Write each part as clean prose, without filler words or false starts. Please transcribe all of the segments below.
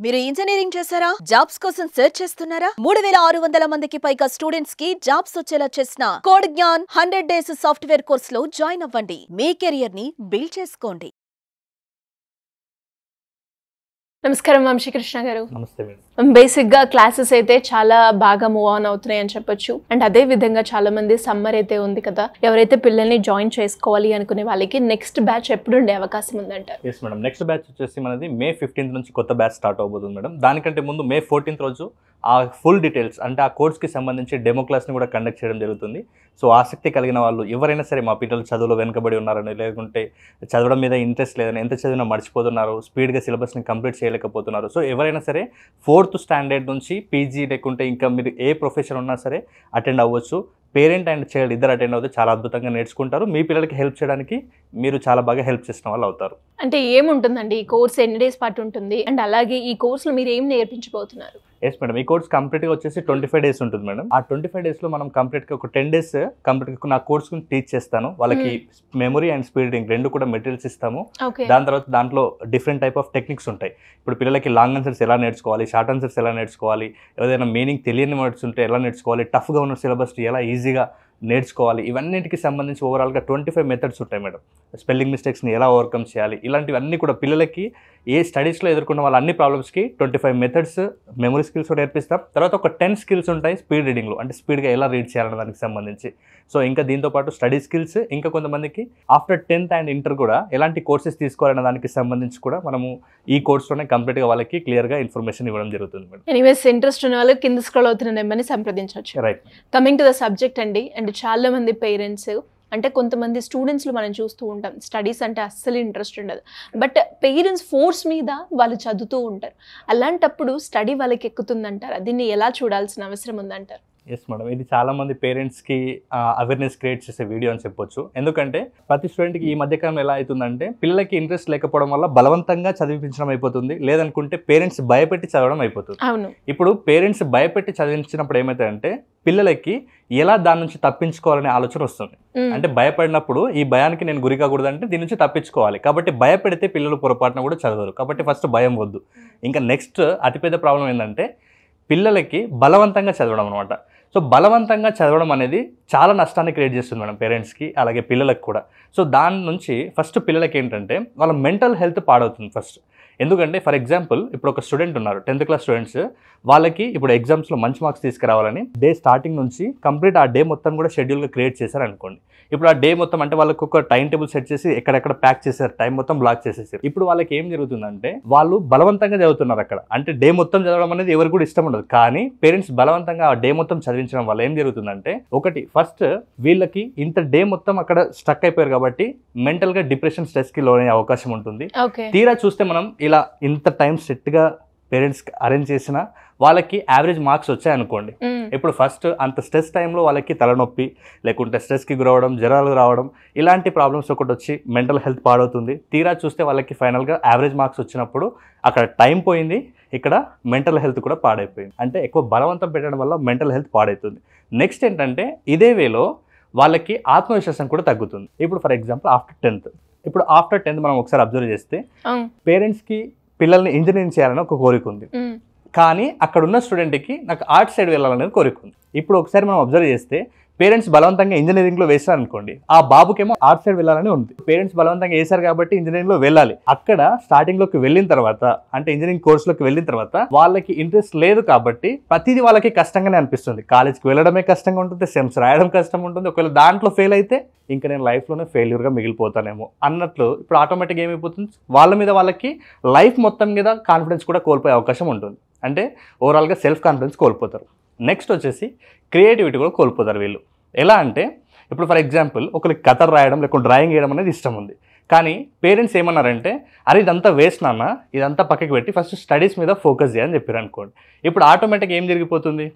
మీరు ఇంజనీరింగ్ చేశారా? జాబ్స్ కోసం సెర్చ్ చేస్తున్నారా? 3600 మందికి పైగా స్టూడెంట్స్ కి జాబ్స్ వచ్చేలా చేసిన కోడ్ జ్ఞాన్ 100 డేస్ సాఫ్ట్వేర్ కోర్సులో జాయిన్ అవ్వండి. మీ కెరియర్ ని బిల్డ్ చేసుకోండి. నమస్కారం వంశీకృష్ణ గారు. నమస్తే మేడం. బేసిక్ గా క్లాసెస్ అయితే చాలా బాగా మూవ్ ఆన్ అవుతున్నాయి అని చెప్పొచ్చు. అండ్ అదే విధంగా చాలా మంది సమ్మర్ అయితే ఉంది కదా, ఎవరైతే పిల్లల్ని జాయిన్ చేసుకోవాలి అనుకునే వాళ్ళకి నెక్స్ట్ బ్యాచ్ ఎప్పుడు ఉండే అవకాశం ఉందంటారు? ఎస్ మేడం, నెక్స్ట్ బ్యాచ్ వచ్చేసి మనది May 15th నుంచి కొత్త బ్యాచ్ స్టార్ట్ అవబోతుంది మేడం. దానికంటే ముందు May 14th రోజు ఆ ఫుల్ డీటెయిల్స్ అంటే ఆ కోర్స్కి సంబంధించి డెమో క్లాస్ని కూడా కండక్ట్ చేయడం జరుగుతుంది. సో ఆసక్తి కలిగిన వాళ్ళు ఎవరైనా సరే, మా పిల్లలు చదువులో వెనుకబడి ఉన్నారని, లేకుంటే చదవడం మీద ఇంట్రెస్ట్ లేదని, ఎంత చదివినా మర్చిపోతున్నారు, స్పీడ్గా సిలబస్ని కంప్లీట్ చేయలేకపోతున్నారు, సో ఎవరైనా సరే 4th స్టాండర్డ్ నుంచి పీజీ లేకుంటే ఇంకా మీరు ఏ ప్రొఫెషన్ ఉన్నా సరే అటెండ్ అవ్వచ్చు. పేరెంట్ అండ్ చైల్డ్ ఇద్దరు అటెండ్ అవుతే చాలా అద్భుతంగా నేర్చుకుంటారు. మీ పిల్లలకి హెల్ప్ చేయడానికి మీరు చాలా బాగా హెల్ప్ చేసిన వాళ్ళు అవుతారు. అంటే ఏముంటుందండి ఈ కోర్స్, ఎన్ని డేస్ పాటు ఉంటుంది, అండ్ అలాగే ఈ కోర్సులో మీరు ఏం నేర్పించబోతున్నారు? ఎస్ మేడం, ఈ కోర్స్ కంప్లీట్గా వచ్చేసి 25 days ఉంటుంది మేడం. ఆ 25 daysలో మనం కంప్లీట్గా ఒక 10 days కంప్లీట్గా నా కోర్స్ టీచ్ చేస్తాను. వాళ్ళకి మెమరీ అండ్ స్పీడ్ రీడింగ్ రెండు కూడా మెటీరియల్స్ ఇస్తాము. దాని తర్వాత దాంట్లో డిఫరెంట్ టైప్ ఆఫ్ టెక్నిక్స్ ఉంటాయి. ఇప్పుడు పిల్లలకి లాంగ్ ఆన్సర్స్ ఎలా నేర్చుకోవాలి, షార్ట్ ఆన్సర్స్ ఎలా నేర్చుకోవాలి, ఏదైనా మీనింగ్ తెలియని వర్డ్స్ ఉంటే ఎలా నేర్చుకోవాలి, టఫ్గా ఉన్న సిలబస్ ఎలా ఈజీగా నేర్చుకోవాలి, ఇవన్నిటికి సంబంధించి ఓవరాల్గా 25 మెథడ్స్ ఉంటాయి మేడం. స్పెల్లింగ్ మిస్టేక్స్ని ఎలా ఓవర్కమ్ చేయాలి, ఇలాంటివన్నీ కూడా పిల్లలకి ఏ స్టడీస్లో ఎదుర్కొన్న వాళ్ళ అన్ని ప్రాబ్లమ్స్కి 25 మెథడ్స్ మెమరీ స్కిల్స్ కూడా నేర్పిస్తాం. తర్వాత ఒక 10 skills ఉంటాయి స్పీడ్ రీడింగ్లో, అంటే స్పీడ్గా ఎలా రీడ్ చేయాలన్న దానికి సంబంధించి. సో ఇంకా దీంతోపాటు స్టడీ స్కిల్స్, ఇంకా కొంతమందికి ఆఫ్టర్ 10th అండ్ ఇంటర్ కూడా ఎలాంటి కోర్సెస్ తీసుకోవాలన్న దానికి సంబంధించి కూడా మనము ఈ కోర్స్లోనే కంప్లీట్గా వాళ్ళకి క్లియర్గా ఇన్ఫర్మేషన్ ఇవ్వడం జరుగుతుంది మేడం. ఎనీవేస్ ఇంట్రెస్ట్ ఉన్న వాళ్ళు కింద స్క్రోల్ అవుతున్న నెంబర్ని సంప్రదించవచ్చు. Right. Coming to the subject అండి, అండ్ చాలా మంది పేరెంట్స్ అంటే కొంతమంది స్టూడెంట్స్లో మనం చూస్తూ ఉంటాం, స్టడీస్ అంటే అస్సలు ఇంట్రెస్ట్ ఉండదు, బట్ పేరెంట్స్ ఫోర్స్ మీద వాళ్ళు చదువుతూ ఉంటారు. అలాంటప్పుడు స్టడీ వాళ్ళకి ఎక్కుతుందంటారు, దీన్ని ఎలా చూడాల్సిన అవసరం ఉందంటారు? ఎస్ మేడం, ఇది చాలామంది పేరెంట్స్కి అవేర్నెస్ క్రియేట్ చేసే వీడియో అని చెప్పొచ్చు. ఎందుకంటే ప్రతి స్టూడెంట్కి ఈ మధ్యకాలంలో ఎలా అవుతుందంటే, పిల్లలకి ఇంట్రెస్ట్ లేకపోవడం వల్ల బలవంతంగా చదివించడం అయిపోతుంది, లేదనుకుంటే పేరెంట్స్ భయపెట్టి చదవడం అయిపోతుంది. అవును. ఇప్పుడు పేరెంట్స్ భయపెట్టి చదివించినప్పుడు ఏమవుతాయంటే పిల్లలకి ఎలా దాని నుంచి తప్పించుకోవాలనే ఆలోచన వస్తుంది. అంటే భయపడినప్పుడు ఈ భయానికి నేను గురి కాకూడదంటే దీని నుంచి తప్పించుకోవాలి, కాబట్టి భయపెడితే పిల్లలు పొరపాటున కూడా చదవరు. కాబట్టి ఫస్ట్ భయం వద్దు. ఇంకా నెక్స్ట్ అతిపెద్ద ప్రాబ్లం ఏంటంటే పిల్లలకి బలవంతంగా చదవడం అనమాట. సో బలవంతంగా చదవడం అనేది చాలా నష్టాన్ని క్రియేట్ చేస్తుంది మేడం పేరెంట్స్కి, అలాగే పిల్లలకు కూడా. సో దాని నుంచి ఫస్ట్ పిల్లలకి ఏంటంటే వాళ్ళ మెంటల్ హెల్త్ పాడవుతుంది ఫస్ట్. ఎందుకంటే ఫర్ ఎగ్జాంపుల్ ఇప్పుడు ఒక స్టూడెంట్ ఉన్నారు, 10th class స్టూడెంట్స్, వాళ్ళకి ఇప్పుడు ఎగ్జామ్స్లో మంచి మార్క్స్ తీసుకురావాలని డే స్టార్టింగ్ నుంచి కంప్లీట్ ఆ డే మొత్తం కూడా షెడ్యూల్గా క్రియేట్ చేశారు అనుకోండి. ఇప్పుడు ఆ డే మొత్తం అంటే వాళ్ళకి ఒక టైం టేబుల్ సెట్ చేసి ఎక్కడెక్కడ ప్యాక్ చేశారు, టైం మొత్తం బ్లాక్ చేసేసారు. ఇప్పుడు వాళ్ళకి ఏం జరుగుతుందంటే వాళ్ళు బలవంతంగా చదువుతున్నారు అక్కడ. అంటే డే మొత్తం చదవడం అనేది ఎవరికి కూడా ఇష్టం ఉండదు, కానీ పేరెంట్స్ బలవంతంగా ఆ డే మొత్తం చదివించడం వల్ల ఏం జరుగుతుందంటే, ఒకటి ఫస్ట్ వీళ్ళకి ఇంత డే మొత్తం అక్కడ స్టక్ అయిపోయారు కాబట్టి మెంటల్గా డిప్రెషన్, స్ట్రెస్కి లోనే అవకాశం ఉంటుంది. తీరా చూస్తే మనం ఇలా ఇంత టైం సెట్గా పేరెంట్స్ అరేంజ్ చేసిన వాళ్ళకి యావరేజ్ మార్క్స్ వచ్చాయి అనుకోండి. ఇప్పుడు ఫస్ట్ అంత స్ట్రెస్ టైంలో వాళ్ళకి తలనొప్పి, లేకుంటే స్ట్రెస్కి గురవడం, జ్వరాలు రావడం, ఇలాంటి ప్రాబ్లమ్స్ ఒకటి వచ్చి మెంటల్ హెల్త్ పాడవుతుంది. తీరా చూస్తే వాళ్ళకి ఫైనల్గా యావరేజ్ మార్క్స్ వచ్చినప్పుడు అక్కడ టైం పోయింది, ఇక్కడ మెంటల్ హెల్త్ కూడా పాడైపోయింది. అంటే ఎక్కువ బలవంతం పెట్టడం వల్ల మెంటల్ హెల్త్ పాడవుతుంది. నెక్స్ట్ ఏంటంటే ఇదే వేలో వాళ్ళకి ఆత్మవిశ్వాసం కూడా తగ్గుతుంది. ఇప్పుడు ఫర్ ఎగ్జాంపుల్ ఆఫ్టర్ 10th మనం ఒకసారి అబ్జర్వ్ చేస్తే పేరెంట్స్కి పిల్లల్ని ఇంజనీరింగ్ చేయాలని ఒక కోరిక ఉంది, కానీ అక్కడ ఉన్న స్టూడెంట్కి నాకు ఆర్ట్స్ సైడ్ వెళ్ళాలనేది కోరిక ఉంది. ఇప్పుడు ఒకసారి మనం అబ్జర్వ్ చేస్తే పేరెంట్స్ బలవంతంగా ఇంజనీరింగ్లో వేశారు అనుకోండి, ఆ బాబుకేమో ఆర్ట్స్ సైడ్ వెళ్ళాలని ఉంది. పేరెంట్స్ బలవంతంగా వేశారు కాబట్టి ఇంజనీరింగ్లో వెళ్ళాలి. అక్కడ స్టార్టింగ్లోకి వెళ్ళిన తర్వాత, అంటే ఇంజనీరింగ్ కోర్సులోకి వెళ్ళిన తర్వాత వాళ్ళకి ఇంట్రెస్ట్ లేదు కాబట్టి ప్రతిదీ వాళ్ళకి కష్టంగానే అనిపిస్తుంది. కాలేజ్కి వెళ్ళడమే కష్టంగా ఉంటుంది, సెమ్స్ రాయడం కష్టం ఉంటుంది. ఒకవేళ దాంట్లో ఫెయిల్ అయితే ఇంకా నేను లైఫ్లోనే ఫెయిల్యూర్గా మిగిలిపోతానేమో అన్నట్లు ఇప్పుడు ఆటోమేటిక్గా ఏమైపోతుంది, వాళ్ళ మీద వాళ్ళకి లైఫ్ మొత్తం మీద కాన్ఫిడెన్స్ కూడా కోల్పోయే అవకాశం ఉంటుంది. అంటే ఓవరాల్గా సెల్ఫ్ కాన్ఫిడెన్స్ కోల్పోతారు. నెక్స్ట్ వచ్చేసి క్రియేటివిటీ కూడా కోల్పోతారు వీళ్ళు. ఎలా అంటే ఇప్పుడు ఫర్ ఎగ్జాంపుల్ ఒకరికి కథ రాయడం లేకుంటే డ్రాయింగ్ వేయడం అనేది ఇష్టం ఉంది, కానీ పేరెంట్స్ ఏమన్నారంటే అరే ఇదంతా వేస్ట్ నాన్న, ఇదంతా పక్కకి పెట్టి ఫస్ట్ స్టడీస్ మీద ఫోకస్ చేయని చెప్పారు అనుకోండి. ఇప్పుడు ఆటోమేటిక్గా ఏం జరిగిపోతుంది,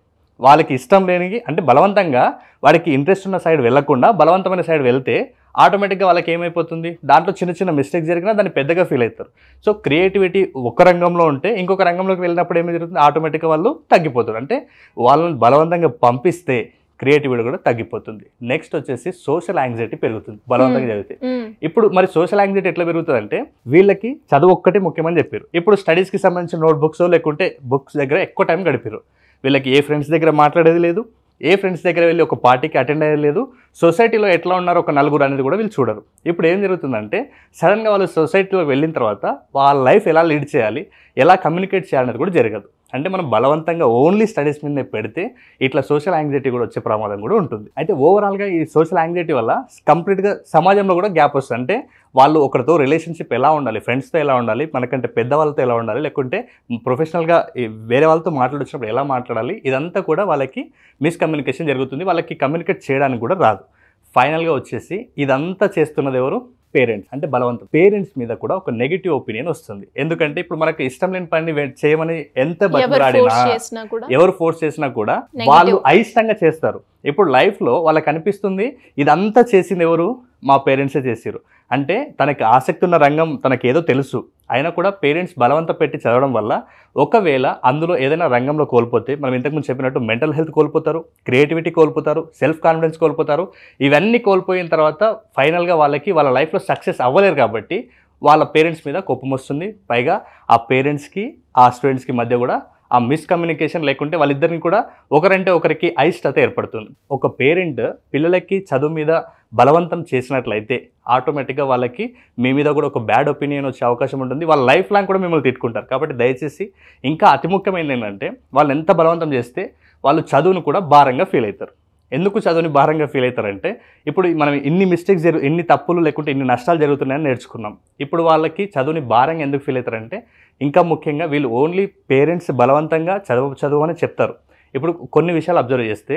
వాళ్ళకి ఇష్టం లేని అంటే బలవంతంగా వాడికి ఇంట్రెస్ట్ ఉన్న సైడ్ వెళ్లకుండా బలవంతమైన సైడ్ వెళ్తే ఆటోమేటిక్గా వాళ్ళకి ఏమైపోతుంది, దాంట్లో చిన్న చిన్న మిస్టేక్స్ జరిగినా దాన్ని పెద్దగా ఫీల్ అవుతారు. సో క్రియేటివిటీ ఒక రంగంలో ఉంటే ఇంకొక రంగంలోకి వెళ్ళినప్పుడు ఏమి జరుగుతుంది, ఆటోమేటిక్గా వాళ్ళు తగ్గిపోతారు. అంటే వాళ్ళని బలవంతంగా పంపిస్తే క్రియేటివిటీ కూడా తగ్గిపోతుంది. నెక్స్ట్ వచ్చేసి సోషల్ యాంగ్జైటీ పెరుగుతుంది బలవంతంగా చదివితే. ఇప్పుడు మరి సోషల్ యాంగ్జైటీ ఎట్లా పెరుగుతుంది అంటే వీళ్ళకి చదువు ఒక్కటే ముఖ్యమని చెప్పారు. ఇప్పుడు స్టడీస్కి సంబంధించిన నోట్బుక్స్ లేకుంటే బుక్స్ దగ్గర ఎక్కువ టైం గడిపారు. వీళ్ళకి ఏ ఫ్రెండ్స్ దగ్గర మాట్లాడేది లేదు, ఏ ఫ్రెండ్స్ దగ్గర వెళ్ళి ఒక పార్టీకి అటెండ్ అయ్యేది లేదు, సొసైటీలో ఎట్లా ఉన్నారో ఒక నలుగురు అనేది కూడా వీళ్ళు చూడరు. ఇప్పుడు ఏం జరుగుతుందంటే సడన్గా వాళ్ళు సొసైటీలో వెళ్ళిన తర్వాత వాళ్ళ లైఫ్ ఎలా లీడ్ చేయాలి, ఎలా కమ్యూనికేట్ చేయాలనేది కూడా జరగదు. అంటే మనం బలవంతంగా ఓన్లీ స్టడీస్ మీదనే పెడితే ఇట్లా సోషల్ యాంగ్జైటీ కూడా వచ్చే ప్రమాదం కూడా ఉంటుంది. అయితే ఓవరాల్గా ఈ సోషల్ యాంగ్జైటీ వల్ల కంప్లీట్గా సమాజంలో కూడా గ్యాప్ వస్తుంది. అంటే వాళ్ళు ఒకరితో రిలేషన్షిప్ ఎలా ఉండాలి, ఫ్రెండ్స్తో ఎలా ఉండాలి, మనకంటే పెద్దవాళ్ళతో ఎలా ఉండాలి, లేకుంటే ప్రొఫెషనల్గా వేరే వాళ్ళతో మాట్లాడొచ్చినప్పుడు ఎలా మాట్లాడాలి, ఇదంతా కూడా వాళ్ళకి మిస్కమ్యూనికేషన్ జరుగుతుంది. వాళ్ళకి కమ్యూనికేట్ చేయడానికి కూడా రాదు. ఫైనల్గా వచ్చేసి ఇదంతా చేస్తున్నది ఎవరు? పేరెంట్స్. అంటే బలవంతం. పేరెంట్స్ మీద కూడా ఒక నెగిటివ్ ఒపీనియన్ వస్తుంది. ఎందుకంటే ఇప్పుడు మనకు ఇష్టం లేని పని చేయమని ఎంత బతిమలాడినా, ఎవరు ఫోర్స్ చేసినా కూడా వాళ్ళు అయిష్టంగా చేస్తారు. ఇప్పుడు లైఫ్లో వాళ్ళకి అనిపిస్తుంది ఇదంతా చేసింది ఎవరు? మా పేరెంట్సే చేసిరు. అంటే తనకి ఆసక్తి ఉన్న రంగం తనకేదో తెలుసు, అయినా కూడా పేరెంట్స్ బలవంత పెట్టి చదవడం వల్ల ఒకవేళ అందులో ఏదైనా రంగంలో కోల్పోతే, మనం ఇంతకుముందు చెప్పినట్టు మెంటల్ హెల్త్ కోల్పోతారు, క్రియేటివిటీ కోల్పోతారు, సెల్ఫ్ కాన్ఫిడెన్స్ కోల్పోతారు. ఇవన్నీ కోల్పోయిన తర్వాత ఫైనల్గా వాళ్ళకి వాళ్ళ లైఫ్లో సక్సెస్ అవ్వలేరు. కాబట్టి వాళ్ళ పేరెంట్స్ మీద కోపం వస్తుంది. పైగా ఆ పేరెంట్స్కి ఆ స్టూడెంట్స్కి మధ్య కూడా ఆ మిస్కమ్యూనికేషన్ లేకుంటే వాళ్ళిద్దరిని కూడా ఒకరంటే ఒకరికి అయిష్టత ఏర్పడుతుంది. ఒక పేరెంట్ పిల్లలకి చదువు మీద బలవంతం చేసినట్లయితే ఆటోమేటిక్గా వాళ్ళకి మీ మీద కూడా ఒక బ్యాడ్ ఒపీనియన్ వచ్చే అవకాశం ఉంటుంది. వాళ్ళ లైఫ్ లాంగ్ కూడా మిమ్మల్ని తిట్టుకుంటారు. కాబట్టి దయచేసి ఇంకా అతి ముఖ్యమైనది ఏంటంటే వాళ్ళు ఎంత బలవంతం చేస్తే వాళ్ళు చదువును కూడా భారంగా ఫీల్ అవుతారు. ఎందుకు చదువుని భారంగా ఫీల్ అవుతారంటే ఇప్పుడు మనం ఇన్ని మిస్టేక్స్ ఇన్ని తప్పులు లేకుంటే ఇన్ని నష్టాలు జరుగుతున్నాయని నేర్చుకున్నాం. ఇప్పుడు వాళ్ళకి చదువుని భారంగా ఎందుకు ఫీల్ అవుతారంటే ఇంకా ముఖ్యంగా వీళ్ళు ఓన్లీ పేరెంట్స్ బలవంతంగా చదువు అని చెప్తారు. ఇప్పుడు కొన్ని విషయాలు అబ్జర్వ్ చేస్తే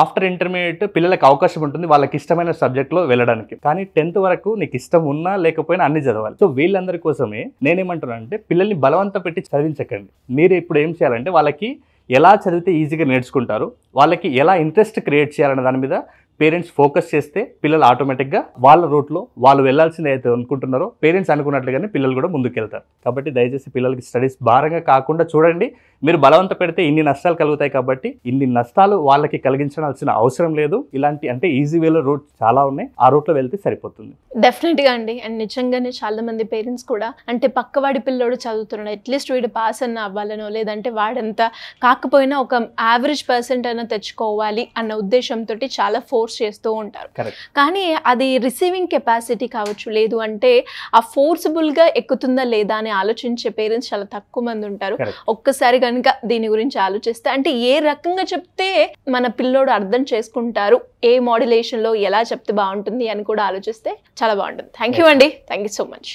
ఆఫ్టర్ ఇంటర్మీడియట్ పిల్లలకు అవకాశం ఉంటుంది వాళ్ళకి ఇష్టమైన సబ్జెక్ట్లో వెళ్ళడానికి. కానీ 10th వరకు నీకు ఇష్టం ఉన్నా లేకపోయినా అన్ని చదవాలి. సో వీళ్ళందరి కోసమే నేనేమంటున్నాను అంటే పిల్లల్ని బలవంతం పెట్టి చదివించకండి. మీరు ఇప్పుడు ఏం చేయాలంటే వాళ్ళకి ఎలా చదివితే ఈజీగా నేర్చుకుంటారు, వాళ్ళకి ఎలా ఇంట్రెస్ట్ క్రియేట్ చేయాలనే దాని మీద పేరెంట్స్ ఫోకస్ చేస్తే పిల్లలు ఆటోమేటిక్గా వాళ్ళ రూట్లో వాళ్ళు వెళ్ళాల్సింది అయితే అనుకుంటున్నారో పేరెంట్స్ అనుకున్నట్లుగానే పిల్లలు కూడా ముందుకెళ్తారు. కాబట్టి దయచేసి పిల్లలకి స్టడీస్ భారంగా కాకుండా చూడండి. మీరు బలవంత పెడితే ఇన్ని నష్టాలు కలుగుతాయి. కాబట్టి ఇన్ని నష్టాలు వాళ్ళకి కలిగించాల్సిన అవసరం లేదు. ఇలాంటి అంటే ఈజీ వేలో రూట్ చాలా ఉన్నాయి, ఆ రూట్లో వెళ్తే సరిపోతుంది. డెఫినెట్గా అండి. అండ్ నిజంగానే చాలా మంది పేరెంట్స్ కూడా అంటే పక్కవాడి పిల్లోడు చదువుతున్నాడు, అట్లీస్ట్ వీడు పాస్ అన్న అవ్వాలనో లేదంటే వాడంతా కాకపోయినా ఒక యావరేజ్ పర్సెంట్ అయినా తెచ్చుకోవాలి అన్న ఉద్దేశంతో చాలా ఫోర్స్ చేస్తూ ఉంటారు. కానీ అది రిసీవింగ్ కెపాసిటీ కావచ్చు, లేదు అంటే ఆ ఫోర్స్ఫుల్గా ఎక్కుతుందా లేదా అని ఆలోచించే పేరెంట్స్ చాలా తక్కువ మంది ఉంటారు. ఒక్కసారి కనుక దీని గురించి ఆలోచిస్తే అంటే ఏ రకంగా చెప్తే మన పిల్లోడు అర్థం చేసుకుంటారు, ఏ మాడ్యులేషన్లో ఎలా చెప్తే బాగుంటుంది అని కూడా ఆలోచిస్తే చాలా బాగుంటుంది. థ్యాంక్ యూ అండి. Thank you so much.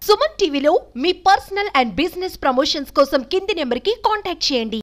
Suman టీవీలో మీ పర్సనల్ అండ్ బిజినెస్ ప్రమోషన్స్ కోసం కింది నెంబర్కి కాంటాక్ట్ చేయండి.